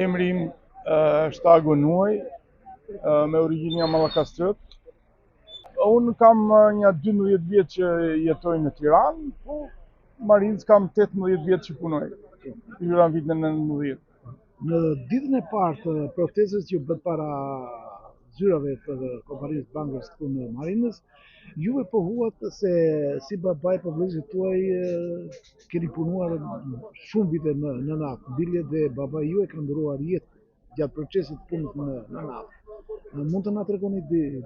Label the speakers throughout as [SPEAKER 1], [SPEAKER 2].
[SPEAKER 1] Emri im është Ago Nuaj, me origjinë nga Mallakastrët. Unë kam një 12 vjet që jetoj në Tiranë, po Marinës kam 18 vjet që punoj. Hyra në vitin e 19.
[SPEAKER 2] Në ditën e parë të protestës që bët para zyrave të kompanisë bankës këtu në Marinës, juve pohuat se si babaj për vëllezërit tuaj keni punuar shumë vite në naftë, bile dhe babaj ju e ka ndëruar jetë gjatë procesit punës në naftë. Mund të na tregoni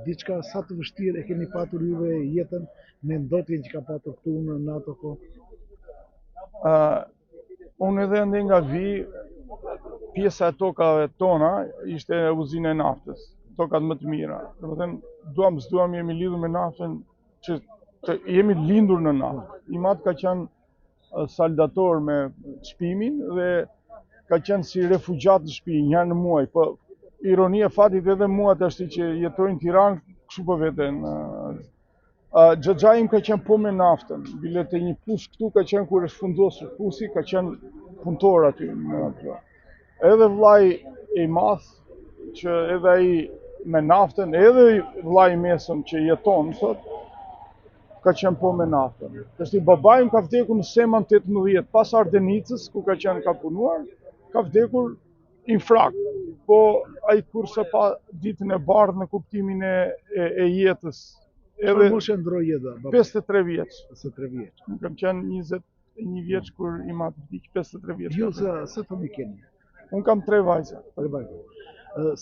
[SPEAKER 2] diçka sa të vështirë e keni patur juve jetën me ndotjen që ka patur këtu në ato kohë?
[SPEAKER 1] Unë edhe ndë nga vi, pjesa e tokave tona ishte uzina e naftës, tokat më të mira. Duam s'duam jemi lidhur me naftën, që jemi lindur në naftë. Imat ka qenë saldator me çpimin dhe ka qenë si refugjat në shtëpi, një herë në muaj. Po ironia e fatit edhe mua tash që jetoj në Tiranë, kështu po veten. Xhaxha im ka qenë po me naftën, bile te një pus këtu ka qenë kur është fundosur pusi, ka qenë punëtor aty në atë. Edhe vllai i madh që edhe ai me naftën, edhe vllai i mesëm që jeton sot, ka qenë po me naftën. Tashti babai im ka vdekur në Seman 18, pas Ardenicës, ku ka qenë ka punuar, ka vdekur infrak. Po ai kurse pa ditën e bardhë në kuptimin e jetës.
[SPEAKER 2] Edhe moshë ndroi jeta?
[SPEAKER 1] 53 vjeç.
[SPEAKER 2] 53 vjeç.
[SPEAKER 1] Unë kam qenë 21 vjeç kur i mat vdiq, 53 vjeç.
[SPEAKER 2] Ju sa fëmijë keni?
[SPEAKER 1] Unë kam 3 vajza.
[SPEAKER 2] 3 vajza.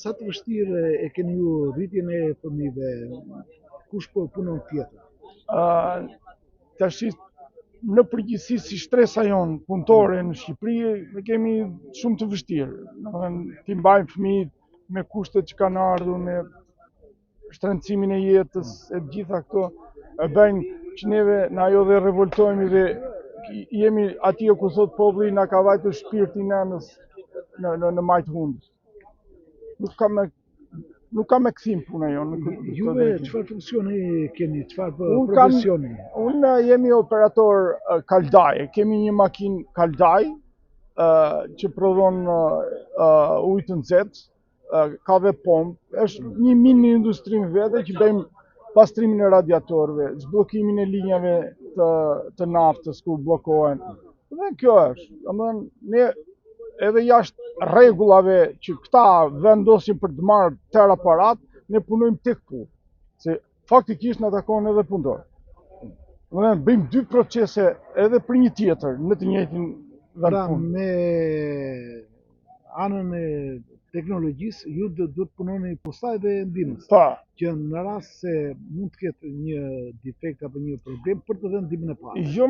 [SPEAKER 2] Sa të vështirë e keni ju rritjen e fëmijëve? Kush po punon tjetër?
[SPEAKER 1] Tash në përgjithësi si shtresa jonë punëtore në Shqipëri, ne kemi shumë të vështirë. Ti mbajmë fëmijët me kushtet që kanë ardhur, me shtrëngësimin e jetës, e gjitha këto e bëjnë që neve në ajo dhe revoltojmë dhe jemi atje ku thot populli na ka vajtur shpirti nënës në majtë hundës. Nuk ka me këthim puna jonë.
[SPEAKER 2] Juve çfarë funksioni keni, çfarë profesioni?
[SPEAKER 1] Unë jemi operator kaldaj, kemi një makinë kaldaj që prodhon ujë të nxehtë, ka dhe pompë, është një mini industri vete që bëjmë pastrimin e radiatorëve, zblokimin e linjave të naftës kur bllokohen. Dhe kjo është, ne edhe jashtë rregullave që këta vendosin për të marrë tërë aparat, ne punojmë tek punë, se faktikisht na takon edhe punëtor. Bëjmë 2 procese edhe për një tjetër në të njëjtin vend punë.
[SPEAKER 2] Me anën e teknologjisë, ju duhet të punoni pastaj dhe ndihmës. Që në rast se mund të ketë një defekt apo një problem për të dhënë ndihmën e parë.
[SPEAKER 1] Jo,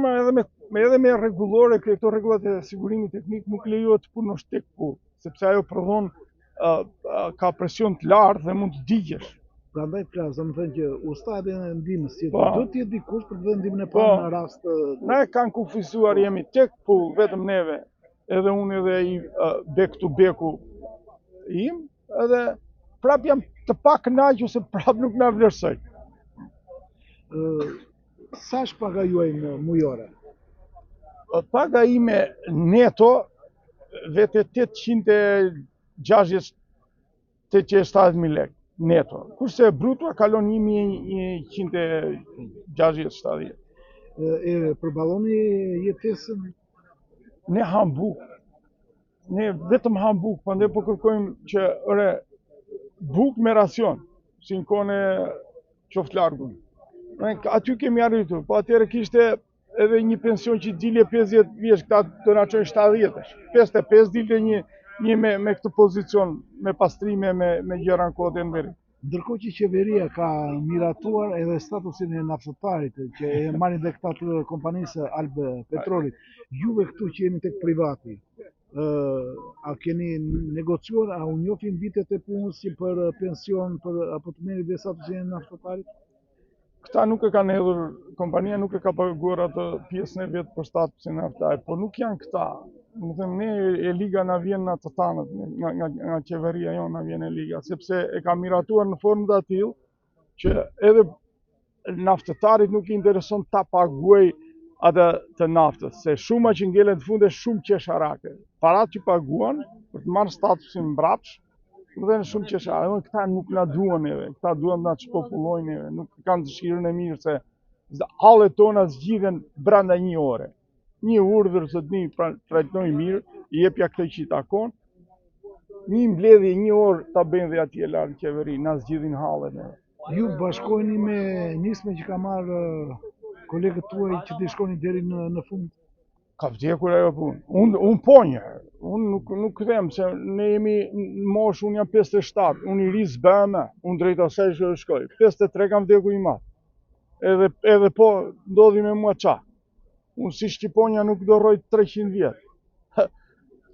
[SPEAKER 1] edhe me rregullore, këto rregullat e sigurimit teknik nuk lejohet të punosh tek punë, sepse ajo prodhon ka presion të lartë dhe mund të digjesh.
[SPEAKER 2] Prandaj flas, domethënë që ustadi e ndihmës, si do të jetë dikush për të dhënë ndihmën e parë në rast
[SPEAKER 1] Na e kanë kufizuar, jemi tek punë vetëm neve, edhe unë edhe ai back to back-u im, edhe prap jam të pak kënaqur se prap nuk na vlerësoj.
[SPEAKER 2] Sa është paga juaj në mujore?
[SPEAKER 1] Paga ime neto vete 870.000 lekë neto. Kurse bruto kalon 1.160.
[SPEAKER 2] Përballoni jetesën?
[SPEAKER 1] Ne ham bukë. Ne vetëm ham bukë, prandaj po kërkojmë që bukë me racion, si në kohën e qoftë largun. Aty kemi arritur, po atëherë kishte edhe një pension që dilje 50 vjeç, këta do na çojnë 70. 55 dilte një me këtë pozicion, me pastrime, me gjëra në kohën e mberi.
[SPEAKER 2] Ndërkohë që qeveria ka miratuar edhe statusin e naftatarit, që e marrin dhe këta të kompanisë Albe Petrolit, juve këtu që jeni tek privati, a keni negociuar, a u njohin vitet e punës si për pension, apo të merrni dhe statusin e naftatarit?
[SPEAKER 1] Këta nuk e kanë hedhur, kompania nuk e ka paguar atë pjesën e vetë për statusin e naftatarit, po nuk janë këta. Ne e liga na vjen nga të tanët, nga qeveria jonë na vjen e liga, sepse e ka miratuar në formë të tillë që edhe naftatarit nuk i intereson ta paguaj atë të naftës, se shuma që ngelet fund e shumë qesharake. Parat që paguan për të marrë statusin mbrapsh, dhe në shumë qesharake. Këta nuk na duan neve, këta duan na çpopullojnë neve, nuk kanë dëshirën e mirë se hallet tona zgjidhen brenda 1 ore. Një urdhër së të një trajtoj mirë, i jepja këtë që i takon, një mbledhje 1 orë ta bëjnë dhe atje larg qeveri, na zgjidhin hallet neve.
[SPEAKER 2] Ju bashkoheni me nisme që ka marrë kolegët tuaj që të shkoni deri në fund?
[SPEAKER 1] Ka vdekur ajo punë. Unë po njëherë. Unë nuk them se ne jemi në moshë, unë jam 57, unë i ri s'bëme, unë drejt asaj që shkoj. 53 kam vdekur i madh. Edhe po ndodhi me mua qa. Unë si Shqiponja nuk do rroj 300 vjetë.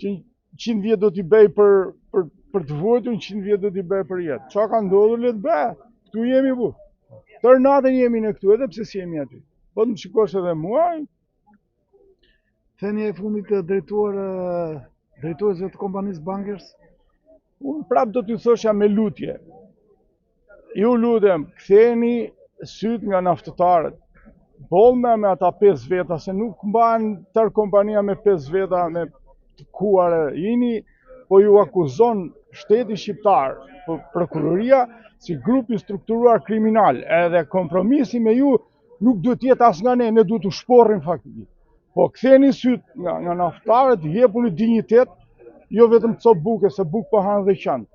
[SPEAKER 1] 100 vjetë do t'i bëj për të vojtun, 100 vjetë do t'i bëj për jetë. Qa ka ndodhur le të bëj? Këtu jemi bu. Tërë natën jemi në këtu, edhe pse si jemi aty. Po të më shikosh edhe mua.
[SPEAKER 2] Theni e fundit drejtuesve të kompanisë Bankers?
[SPEAKER 1] Unë prap do t'ju thosha me lutje. Ju lutem, ktheni syt nga naftëtarët. Bollme me ata 5 veta, se nuk mbahen tërë kompania me 5 veta me të kuare. Po ju akuzon shteti shqiptar, prokuroria, si grupi strukturuar kriminal. Edhe kompromisi me ju nuk duhet jetë as nga ne duhet u shporrim faktikisht. Po ktheni syt nga naftëtarët, jepuni dinjitet, jo vetëm cop buke, se buk po hanë dhe qan.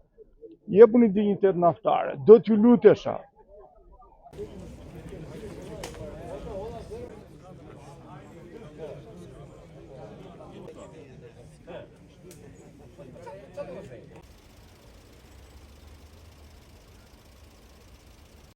[SPEAKER 1] Jepuni dinjitet naftare. Do t'ju lutesha.